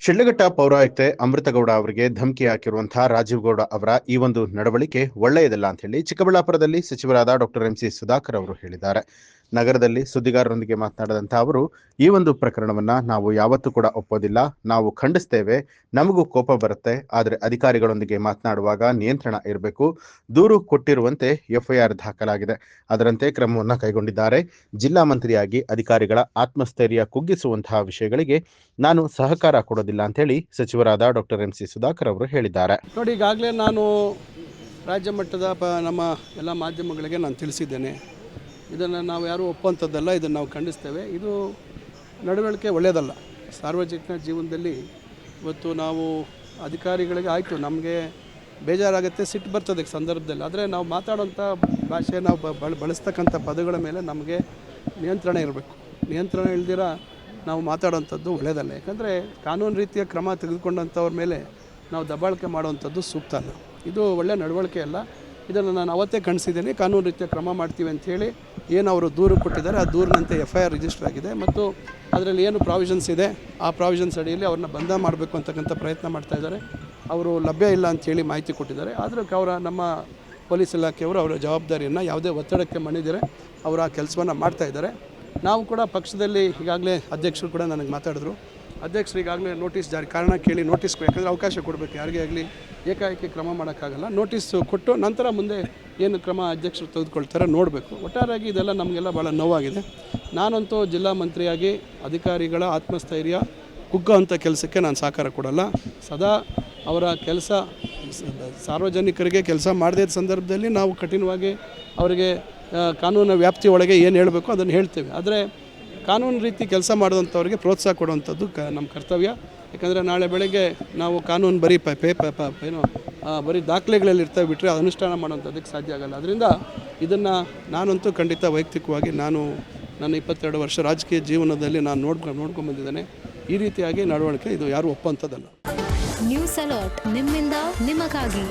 ಶಿಡ್ಲಘಟ್ಟ ಪೌರಾಯುಕ್ತೆ ಅಮೃತಗೌಡ ಅವರಿಗೆ ಧಮಕಿ ಹಾಕಿರುವಂತಹ ರಾಜೀವ್ ಗೌಡ ಅವರ ಈ ಒಂದು ನಡವಳಿಕೆ ಒಳ್ಳೆಯದಲ್ಲ ಅಂತ ಹೇಳಿ ಚಿಕ್ಕಬಳ್ಳಾಪುರದಲ್ಲಿ ಸಚಿವರಾದ ಡಾಕ್ಟರ್ ಎಂಸಿ ಸುಧಾಕರ್ ಅವರು ಹೇಳಿದ್ದಾರೆ. ನಗರದಲ್ಲಿ ಸುದ್ದಿಗಾರರೊಂದಿಗೆ ಮಾತನಾಡಿದಂತಹ ಅವರು ಈ ಒಂದು ಪ್ರಕರಣವನ್ನ ನಾವು ಯಾವತ್ತೂ ಕೂಡ ಒಪ್ಪೋದಿಲ್ಲ, ನಾವು ಖಂಡಿಸ್ತೇವೆ. ನಮಗೂ ಕೋಪ ಬರುತ್ತೆ, ಆದರೆ ಅಧಿಕಾರಿಗಳೊಂದಿಗೆ ಮಾತನಾಡುವಾಗ ನಿಯಂತ್ರಣ ಇರಬೇಕು. ದೂರು ಕೊಟ್ಟಿರುವಂತೆ ಎಫ್ಐಆರ್ ದಾಖಲಾಗಿದೆ, ಅದರಂತೆ ಕ್ರಮವನ್ನು ಕೈಗೊಂಡಿದ್ದಾರೆ. ಜಿಲ್ಲಾ ಮಂತ್ರಿಯಾಗಿ ಅಧಿಕಾರಿಗಳ ಆತ್ಮಸ್ಥೈರ್ಯ ಕುಗ್ಗಿಸುವಂತಹ ವಿಷಯಗಳಿಗೆ ನಾನು ಸಹಕಾರ ಕೊಡೋದಿಲ್ಲ ಅಂತ ಹೇಳಿ ಸಚಿವರಾದ ಡಾಕ್ಟರ್ ಎಂಸಿ ಸುಧಾಕರ್ ಅವರು ಹೇಳಿದ್ದಾರೆ. ನೋಡಿ, ಈಗಾಗಲೇ ನಾನು ರಾಜ್ಯ ಮಟ್ಟದ ನಮ್ಮ ಎಲ್ಲ ಮಾಧ್ಯಮಗಳಿಗೆ ನಾನು ತಿಳಿಸಿದ್ದೇನೆ. ಇದನ್ನು ನಾವು ಯಾರೂ ಒಪ್ಪುವಂಥದ್ದಲ್ಲ, ಇದನ್ನು ನಾವು ಖಂಡಿಸ್ತೇವೆ. ಇದು ನಡವಳಿಕೆ ಒಳ್ಳೆಯದಲ್ಲ. ಸಾರ್ವಜನಿಕ ಜೀವನದಲ್ಲಿ ಇವತ್ತು ನಾವು ಅಧಿಕಾರಿಗಳಿಗೆ ಆಯಿತು, ನಮಗೆ ಬೇಜಾರಾಗುತ್ತೆ, ಸಿಟ್ಟು ಬರ್ತದೆ ಸಂದರ್ಭದಲ್ಲಿ. ಆದರೆ ನಾವು ಮಾತಾಡೋಂಥ ಭಾಷೆ, ನಾವು ಬಳಸ್ತಕ್ಕಂಥ ಪದಗಳ ಮೇಲೆ ನಮಗೆ ನಿಯಂತ್ರಣ ಇರಬೇಕು. ನಿಯಂತ್ರಣ ಇಲ್ದಿರ ನಾವು ಮಾತಾಡೋವಂಥದ್ದು ಒಳ್ಳೆಯದಲ್ಲ. ಯಾಕಂದರೆ ಕಾನೂನು ರೀತಿಯ ಕ್ರಮ ತೆಗೆದುಕೊಂಡಂಥವ್ರ ಮೇಲೆ ನಾವು ದಬ್ಬಾಳಿಕೆ ಮಾಡುವಂಥದ್ದು ಸೂಕ್ತ ಅಲ್ಲ. ಇದು ಒಳ್ಳೆಯ ನಡವಳಿಕೆ ಅಲ್ಲ. ಇದನ್ನು ನಾನು ಅವತ್ತೇ ಖಂಡಿಸಿದ್ದೀನಿ. ಕಾನೂನು ರೀತಿಯ ಕ್ರಮ ಮಾಡ್ತೀವಿ ಅಂಥೇಳಿ ಏನು ಅವರು ದೂರು ಕೊಟ್ಟಿದ್ದಾರೆ, ಆ ದೂರಿನಂತೆ FIR ರಿಜಿಸ್ಟರ್ ಆಗಿದೆ ಮತ್ತು ಅದರಲ್ಲಿ ಏನು ಪ್ರಾವಿಷನ್ಸ್ ಇದೆ ಆ ಪ್ರಾವಿಷನ್ಸ್ ಅಡಿಯಲ್ಲಿ ಅವ್ರನ್ನ ಬಂಧ ಮಾಡಬೇಕು ಅಂತಕ್ಕಂಥ ಪ್ರಯತ್ನ ಮಾಡ್ತಾಯಿದ್ದಾರೆ. ಅವರು ಲಭ್ಯ ಇಲ್ಲ ಅಂಥೇಳಿ ಮಾಹಿತಿ ಕೊಟ್ಟಿದ್ದಾರೆ. ಆದರೂ ನಮ್ಮ ಪೊಲೀಸ್ ಇಲಾಖೆಯವರು ಅವರ ಜವಾಬ್ದಾರಿಯನ್ನು ಯಾವುದೇ ಒತ್ತಡಕ್ಕೆ ಮಣಿದಿರೆ ಅವರು ಆ ಕೆಲಸವನ್ನು ಮಾಡ್ತಾಯಿದ್ದಾರೆ. ನಾವು ಕೂಡ ಪಕ್ಷದಲ್ಲಿ ಈಗಾಗಲೇ ಅಧ್ಯಕ್ಷರು ಕೂಡ ನನಗೆ ಮಾತಾಡಿದ್ರು. ಅಧ್ಯಕ್ಷರು ಈಗಾಗಲೇ ನೋಟಿಸ್ ಕಾರಣ ಕೇಳಿ ನೋಟಿಸ್, ಯಾಕಂದರೆ ಅವಕಾಶ ಕೊಡಬೇಕು, ಯಾರಿಗೇ ಆಗಲಿ ಏಕಾಏಕಿ ಕ್ರಮ ಮಾಡೋಕ್ಕಾಗಲ್ಲ. ನೋಟಿಸ್ ಕೊಟ್ಟು ನಂತರ ಮುಂದೆ ಏನು ಕ್ರಮ ಅಧ್ಯಕ್ಷರು ತೆಗೆದುಕೊಳ್ತಾರೆ ನೋಡಬೇಕು. ಒಟ್ಟಾರೆಯಾಗಿ ಇದೆಲ್ಲ ನಮಗೆಲ್ಲ ಭಾಳ ನೋವಾಗಿದೆ. ನಾನಂತೂ ಜಿಲ್ಲಾ ಮಂತ್ರಿಯಾಗಿ ಅಧಿಕಾರಿಗಳ ಆತ್ಮಸ್ಥೈರ್ಯ ಕುಗ್ಗೋವಂಥ ಕೆಲಸಕ್ಕೆ ನಾನು ಸಹಕಾರ ಕೊಡಲ್ಲ. ಸದಾ ಅವರ ಕೆಲಸ ಸಾರ್ವಜನಿಕರಿಗೆ ಕೆಲಸ ಮಾಡದೇ ಸಂದರ್ಭದಲ್ಲಿ ನಾವು ಕಠಿಣವಾಗಿ ಅವರಿಗೆ ಕಾನೂನಿನ ವ್ಯಾಪ್ತಿ ಒಳಗೆ ಏನು ಹೇಳಬೇಕು ಅದನ್ನು ಹೇಳ್ತೇವೆ. ಆದರೆ ಕಾನೂನು ರೀತಿ ಕೆಲಸ ಮಾಡಿದಂಥವ್ರಿಗೆ ಪ್ರೋತ್ಸಾಹ ಕೊಡುವಂಥದ್ದು ನಮ್ಮ ಕರ್ತವ್ಯ. ಯಾಕಂದರೆ ನಾಳೆ ಬೆಳಗ್ಗೆ ನಾವು ಕಾನೂನು ಬರೀ ಬರೀ ದಾಖಲೆಗಳಲ್ಲಿ ಇರ್ತವೆ ಬಿಟ್ಟರೆ ಅನುಷ್ಠಾನ ಮಾಡೋಂಥದ್ದಕ್ಕೆ ಸಾಧ್ಯ ಆಗಲ್ಲ. ಅದರಿಂದ ಇದನ್ನು ನಾನಂತೂ ಖಂಡಿತ ವೈಯಕ್ತಿಕವಾಗಿ ನನ್ನ 22 ವರ್ಷ ರಾಜಕೀಯ ಜೀವನದಲ್ಲಿ ನಾನು ನೋಡ್ಕೊಂಡು ಬಂದಿದ್ದೇನೆ. ಈ ರೀತಿಯಾಗಿ ನಡವಳಿಕೆ ಇದು ಯಾರು ಒಪ್ಪುವಂಥದ್ದಲ್ಲ. ನ್ಯೂಸ್ ಅಲರ್ಟ್, ನಿಮ್ಮಿಂದ ನಿಮಗಾಗಿ.